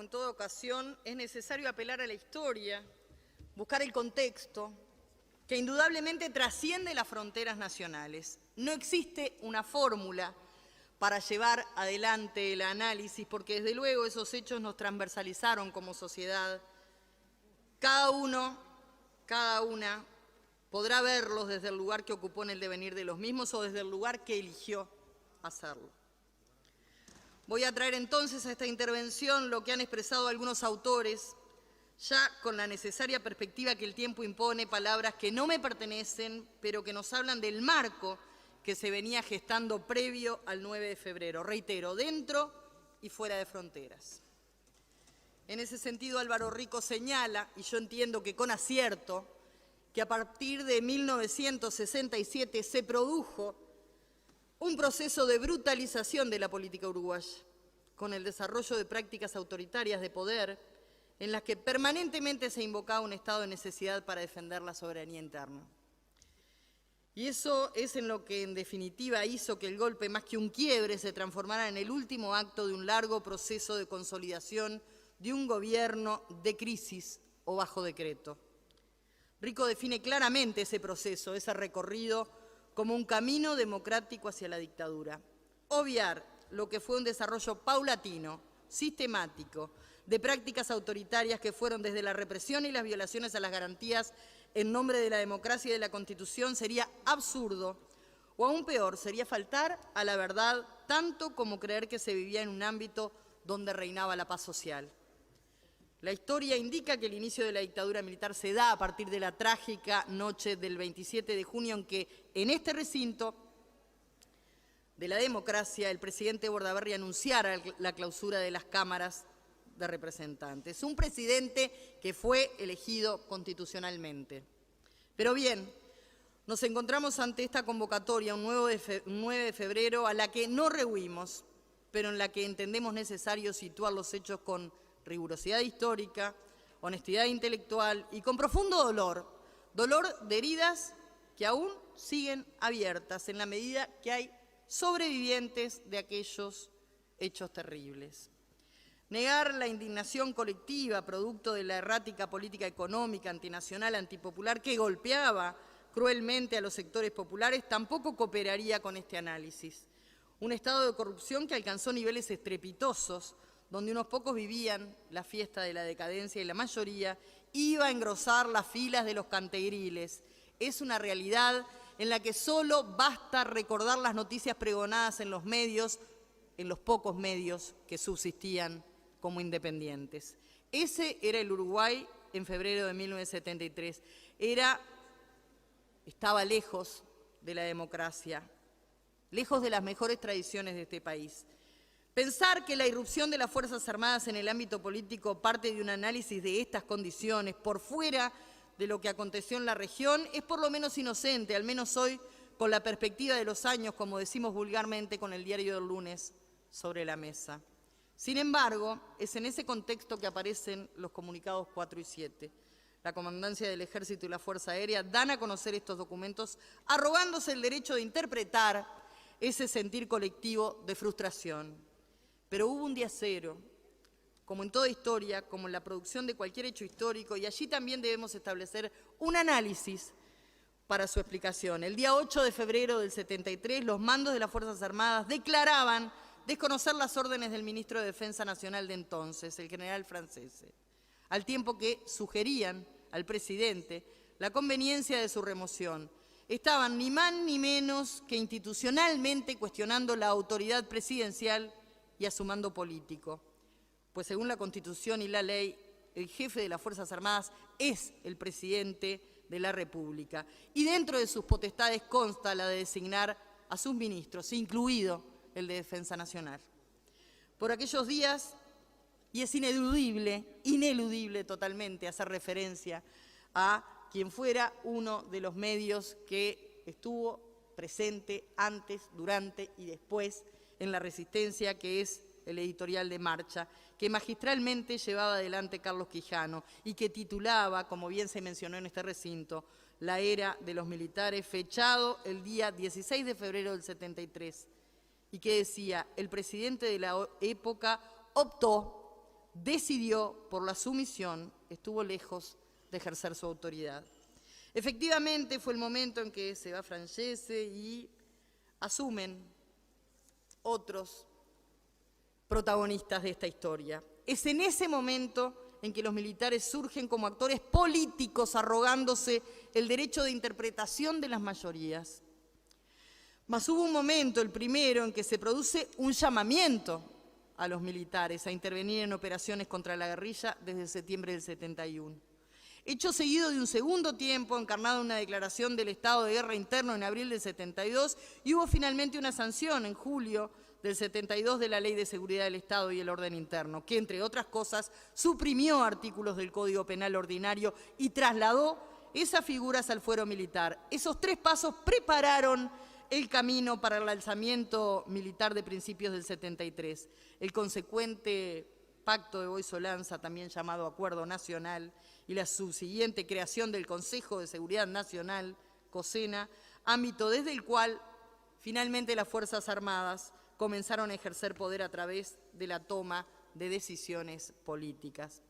como en toda ocasión, es necesario apelar a la historia, buscar el contexto, que indudablemente trasciende las fronteras nacionales. No existe una fórmula para llevar adelante el análisis, porque desde luego esos hechos nos transversalizaron como sociedad. Cada uno, cada una, podrá verlos desde el lugar que ocupó en el devenir de los mismos o desde el lugar que eligió hacerlo. Voy a traer entonces a esta intervención lo que han expresado algunos autores, ya con la necesaria perspectiva que el tiempo impone, palabras que no me pertenecen, pero que nos hablan del marco que se venía gestando previo al 9 de febrero. Reitero, dentro y fuera de fronteras. En ese sentido, Álvaro Rico señala, y yo entiendo que con acierto, que a partir de 1967 se produjo un proceso de brutalización de la política uruguaya, con el desarrollo de prácticas autoritarias de poder en las que permanentemente se invocaba un estado de necesidad para defender la soberanía interna. Y eso es en lo que en definitiva hizo que el golpe, más que un quiebre, se transformara en el último acto de un largo proceso de consolidación de un gobierno de crisis o bajo decreto. Rico define claramente ese proceso, ese recorrido, como un camino democrático hacia la dictadura. Obviar lo que fue un desarrollo paulatino, sistemático, de prácticas autoritarias que fueron desde la represión y las violaciones a las garantías en nombre de la democracia y de la Constitución sería absurdo, o aún peor, sería faltar a la verdad tanto como creer que se vivía en un ámbito donde reinaba la paz social. La historia indica que el inicio de la dictadura militar se da a partir de la trágica noche del 27 de junio en que en este recinto de la democracia el presidente Bordaberry anunciara la clausura de las cámaras de representantes. Un presidente que fue elegido constitucionalmente. Pero bien, nos encontramos ante esta convocatoria, un 9 de febrero, a la que no rehuimos, pero en la que entendemos necesario situar los hechos con rigurosidad histórica, honestidad intelectual y con profundo dolor. Dolor de heridas que aún siguen abiertas en la medida que hay sobrevivientes de aquellos hechos terribles. Negar la indignación colectiva producto de la errática política económica, antinacional, antipopular que golpeaba cruelmente a los sectores populares tampoco cooperaría con este análisis. Un estado de corrupción que alcanzó niveles estrepitosos, donde unos pocos vivían la fiesta de la decadencia y la mayoría iba a engrosar las filas de los cantegriles. Es una realidad en la que solo basta recordar las noticias pregonadas en los medios, en los pocos medios que subsistían como independientes. Ese era el Uruguay en febrero de 1973. Estaba lejos de la democracia, lejos de las mejores tradiciones de este país. Pensar que la irrupción de las Fuerzas Armadas en el ámbito político parte de un análisis de estas condiciones por fuera de lo que aconteció en la región es por lo menos inocente, al menos hoy con la perspectiva de los años, como decimos vulgarmente con el diario del lunes sobre la mesa. Sin embargo, es en ese contexto que aparecen los comunicados 4 y 7. La Comandancia del Ejército y la Fuerza Aérea dan a conocer estos documentos arrogándose el derecho de interpretar ese sentir colectivo de frustración. Pero hubo un día cero, como en toda historia, como en la producción de cualquier hecho histórico, y allí también debemos establecer un análisis para su explicación. El día 8 de febrero del 73, los mandos de las Fuerzas Armadas declaraban desconocer las órdenes del ministro de Defensa Nacional de entonces, el general Francese, al tiempo que sugerían al presidente la conveniencia de su remoción. Estaban ni más ni menos que institucionalmente cuestionando la autoridad presidencial y a su mando político, pues según la Constitución y la ley, el jefe de las Fuerzas Armadas es el presidente de la República, y dentro de sus potestades consta la de designar a sus ministros, incluido el de Defensa Nacional. Por aquellos días, y es ineludible totalmente hacer referencia a quien fuera uno de los medios que estuvo presente antes, durante y después en la resistencia, que es el editorial de Marcha, que magistralmente llevaba adelante Carlos Quijano y que titulaba, como bien se mencionó en este recinto, La era de los militares, fechado el día 16 de febrero del 73, y que decía, el presidente de la época optó decidió por la sumisión, estuvo lejos de ejercer su autoridad. Efectivamente, fue el momento en que se va Francese y asumen otros protagonistas de esta historia. Es en ese momento en que los militares surgen como actores políticos, arrogándose el derecho de interpretación de las mayorías. Mas hubo un momento, el primero, en que se produce un llamamiento a los militares a intervenir en operaciones contra la guerrilla desde septiembre del 71. Hecho seguido de un segundo tiempo, encarnado en una declaración del estado de guerra interno en abril del 72, y hubo finalmente una sanción en julio del 72 de la Ley de Seguridad del Estado y el Orden Interno, que, entre otras cosas, suprimió artículos del Código Penal Ordinario y trasladó esas figuras al fuero militar. Esos tres pasos prepararon el camino para el alzamiento militar de principios del 73. El consecuente Pacto de Boy-Solanza, también llamado Acuerdo Nacional, y la subsiguiente creación del Consejo de Seguridad Nacional, COSENA, ámbito desde el cual finalmente las Fuerzas Armadas comenzaron a ejercer poder a través de la toma de decisiones políticas.